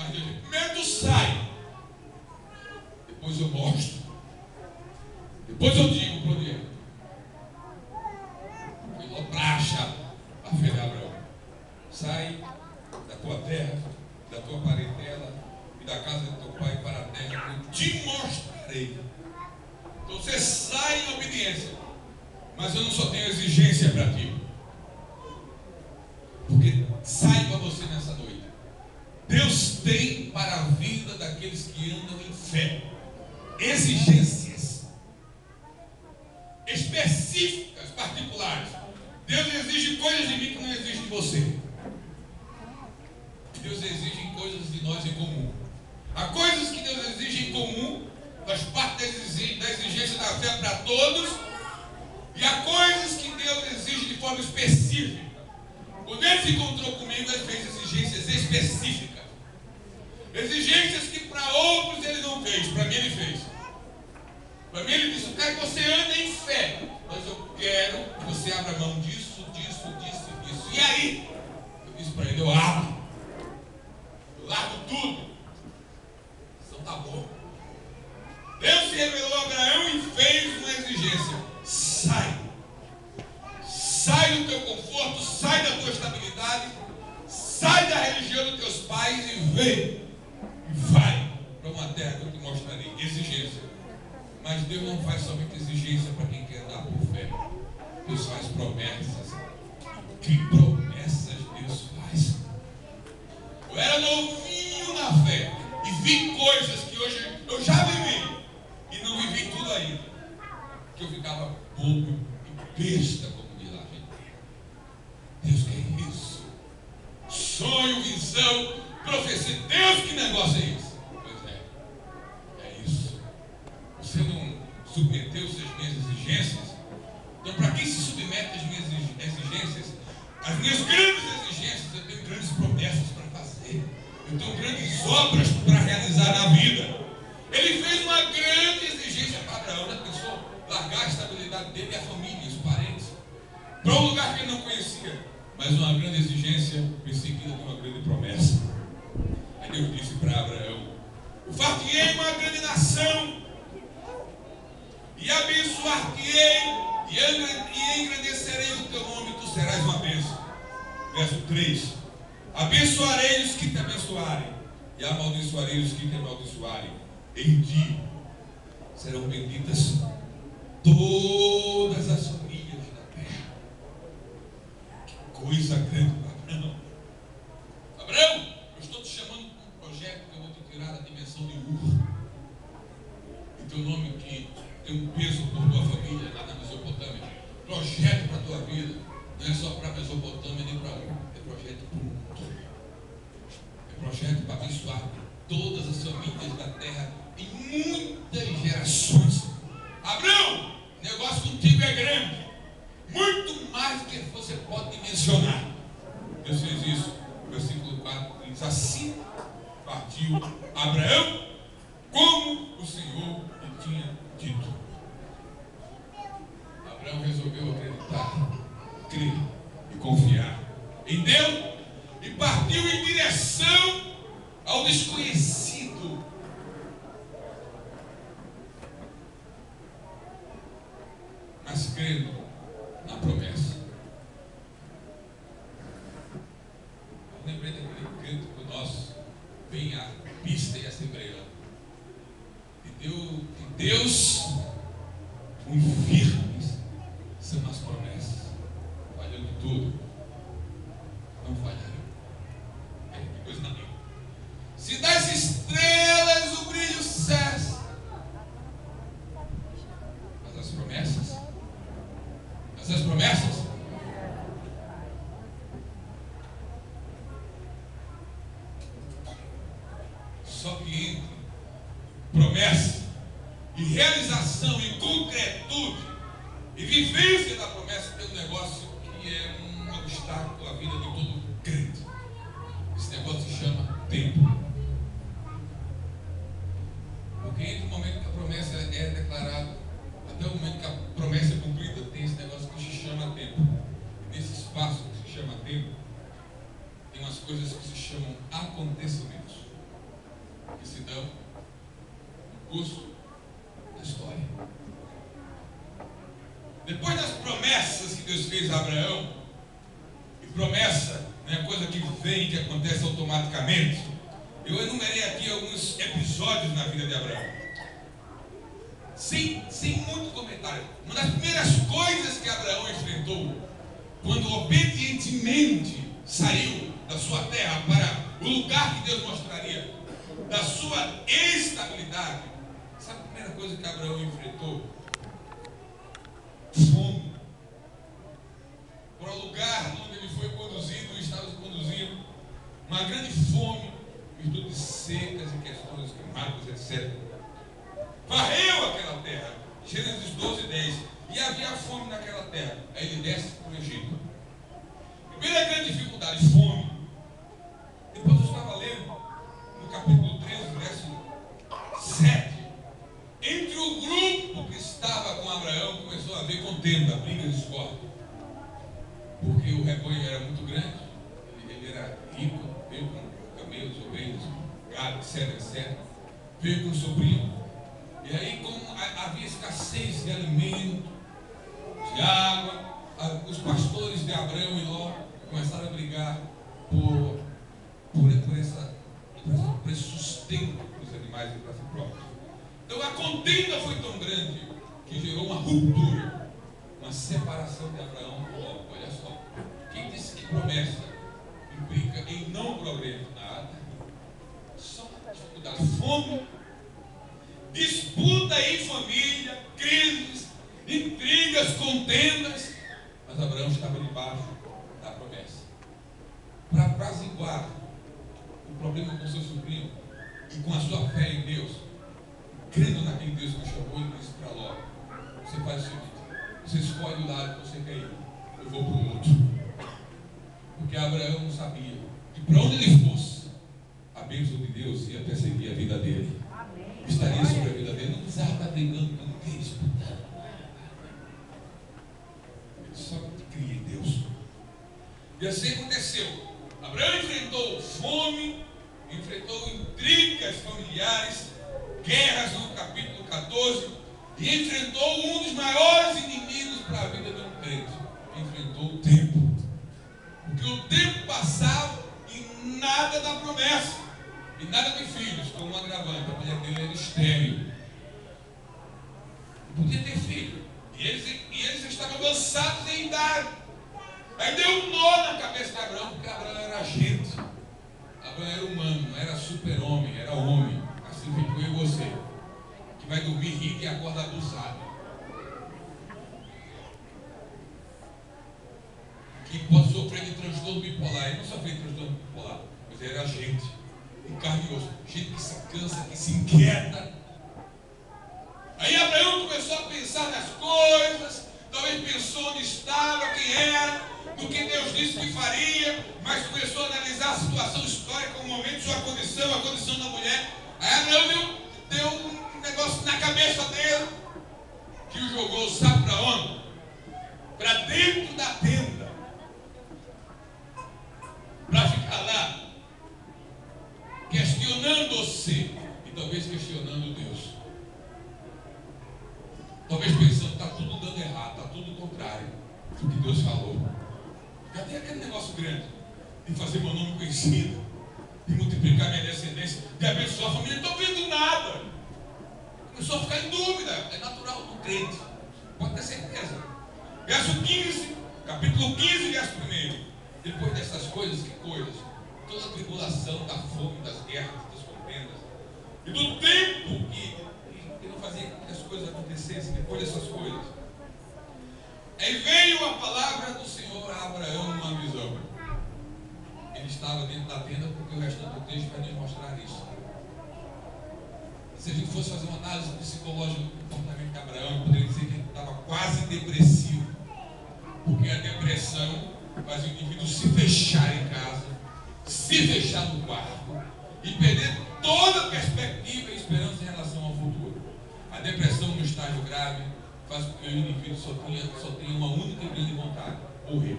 Mas Deus diz, primeiro tu sai, depois eu mostro, depois eu digo para onde é. Foi lá para achar a fé de Abraão. Sai da tua terra, da tua parentela e da casa do teu pai para a terra que eu te mostrarei. Então você sai em obediência, mas eu não só tenho exigência para ti. Porque saiba você nessa noite, Deus tem para a vida daqueles que andam em fé exigências específicas, particulares. Deus exige coisas de mim que não exige de você. Deus exige coisas de nós em comum. Há coisas que Deus exige em comum, faz parte da exigência da fé para todos, e há coisas que Deus exige de forma específica. Quando Ele se encontrou comigo, Ele fez exigências específicas. Exigências que para outros Ele não fez, para mim Ele fez. Para mim Ele disse, eu quero que você ande em fé, mas eu quero que você abra mão disso, disso, disso e disso. E aí? Eu disse para Ele, eu abro. Eu largo tudo. Então tá bom. Deus se revelou a Abraão e fez uma exigência. Sai. Sai do teu conforto, sai da tua estabilidade, sai da religião dos teus pais e vem. E vai para uma terra que eu te mostrarei. Exigência. Mas Deus não faz somente exigência para quem quer andar por fé. Deus faz promessas. Que promessas Deus faz? Eu era novinho na fé e vi coisas que hoje eu já vivi e não vivi tudo ainda. Que eu ficava bobo e besta, como diz lá, gente. Deus quer isso. Sonho, visão, profecia. Deus, que negócio é esse? Pois é. É isso. Você não submeteu-se às minhas exigências? Então, para quem se submete às minhas exigências, as minhas grandes exigências, eu tenho grandes promessas para fazer. Eu tenho grandes obras para realizar na vida. Ele fez uma grande exigência para Abraão, né? Pensou largar a estabilidade dele e a família, os parentes, para um lugar que ele não conhecia. Mas uma grande exigência perseguida de uma grande promessa. Aí Deus disse para Abraão, eu far-te-ei uma grande nação, e abençoar-te-ei, e engrandecerei o teu nome, e tu serás uma bênção. Verso 3, abençoarei os que te abençoarem, e amaldiçoarei os que te amaldiçoarem. Em ti serão benditas todas as famílias da terra. Que coisa grande para Abraão. Abraão, eu estou te chamando para um projeto que eu vou te tirar da dimensão de Ur. E teu nome que tem um peso por tua família lá na Mesopotâmia. Projeto para a tua vida. Não é só para a Mesopotâmia nem para Ur. É projeto para o mundo. É projeto para abençoar todas as famílias da terra em muitas gerações. Abraão, o negócio contigo é grande, muito mais do que você pode dimensionar. Deus fez isso. O versículo 4 diz assim: partiu Abraão como o Senhor lhe tinha dito. Abraão resolveu acreditar, crer e confiar em Deus e partiu em direção ao desconhecido. Mas crendo na promessa. Eu lembrei daquele cântico nosso, bem a pista e a assembleia. De Deus, muito firmes são as promessas. Falhando tudo, não falharão. Que coisa não. Se das estrelas o brilho cessa, mas as promessas, essas promessas, só que entre promessa e realização e concretude e vivência da promessa tem um negócio que é um obstáculo à vida de todo crente. Esse negócio se chama tempo. Porque entre o momento que a promessa é declarada até o momento que a promessa é cumprida, tem esse negócio que se chama tempo. E nesse espaço que se chama tempo, tem umas coisas que se chamam acontecimentos. Abraão no curso da história. Depois das promessas que Deus fez a Abraão, e promessa não é coisa que vem, que acontece automaticamente, eu enumerei aqui alguns episódios na vida de Abraão. Sem muito comentário. Uma das primeiras coisas que Abraão enfrentou, quando obedientemente saiu da sua terra para o lugar que Deus mostraria, da sua estabilidade, sabe a primeira coisa que Abraão enfrentou? Fome. Para o lugar onde ele foi conduzido, estava se conduzindo, uma grande fome, virtude de secas e questões climáticas, etc. Varreu aquela terra, Gênesis 12:10, e havia fome naquela terra. Aí ele desce para o Egito. Primeira grande dificuldade, fome. Depois eu estava lendo no capítulo 13, verso 7. Entre o grupo que estava com Abraão começou a haver contenda, briga e discórdia. Porque o rebanho era muito grande, ele era rico, veio com camelos, ovelhas, gado, etc. Veio com o sobrinho. E aí, como havia escassez de alimento, de água, os pastores de Abraão e Ló começaram a brigar por esse sustento dos animais e para si próprios. Então a contenda foi tão grande que gerou uma ruptura, uma separação de Abraão e Ló. Olha só, quem disse que promessa implica em não progresso? Nada, só dificuldade, fome, disputa em família, crises, intrigas, contendas. Mas Abraão estava debaixo da promessa. Para apaziguar o problema com seu sobrinho e com a sua fé em Deus, crendo naquele Deus que o chamou, ele disse para Ló: você faz o seguinte, você escolhe o lado que você quer ir, eu vou para o outro. Porque Abraão não sabia que para onde ele fosse, a bênção de Deus ia perseguir a vida dele. Estaria sobre a vida dele, não precisava estar brigando com ninguém, disputando. Ele só cria em Deus. E assim aconteceu. Abraão enfrentou fome, enfrentou intrigas familiares, guerras no capítulo 14, e enfrentou um dos maiores inimigos para a vida de um crente. Enfrentou o tempo. Porque o tempo passava e nada da promessa. E nada de filhos, como um agravante. A mulher dele era estéril. Não podia ter filho. E eles estavam avançados em idade. Aí deu um nó na cabeça de Abraão, porque Abraão era gente. Abraão era humano, não era super-homem, era homem. Assim ficou eu e você, que vai dormir rico e acorda abusado. Que pode sofrer de transtorno bipolar. Ele não sofreu de transtorno bipolar, mas ele era gente. Em carne e osso, gente que se cansa, que se inquieta. Aí Abraão começou a pensar nas coisas, talvez pensou onde estava, quem era, do que Deus disse que faria, mas começou a analisar a situação histórica, o momento, sua condição, a condição da mulher. Aí Abraão deu um negócio na cabeça dele, que o jogou, sabe para onde? Para dentro da tenda, para ficar lá, questionando-se e talvez questionando Deus. Talvez pensando, está tudo dando errado, está tudo contrário do que Deus falou. Cadê aquele negócio grande de fazer meu nome conhecido, de multiplicar minha descendência, de abençoar a família? Não estou vendo nada. Começou a ficar em dúvida. É natural do crente, pode ter certeza. Verso 15, capítulo 15, verso 1. Depois dessas coisas, que coisas? Toda a tribulação, da fome, das guerras, das contendas, e do tempo que não fazia com que as coisas acontecessem, depois dessas coisas. Aí veio a palavra do Senhor a Abraão numa visão. Ele estava dentro da tenda, porque o restante do texto vai nos mostrar isso. Se a gente fosse fazer uma análise psicológica do comportamento de Abraão, poderia dizer que ele estava quase depressivo, porque a depressão faz o indivíduo se fechar em casa, se fechar no quarto e perder toda a perspectiva e esperança em relação ao futuro. A depressão no estágio grave faz com que o indivíduo só tenha uma única e grande vontade: morrer.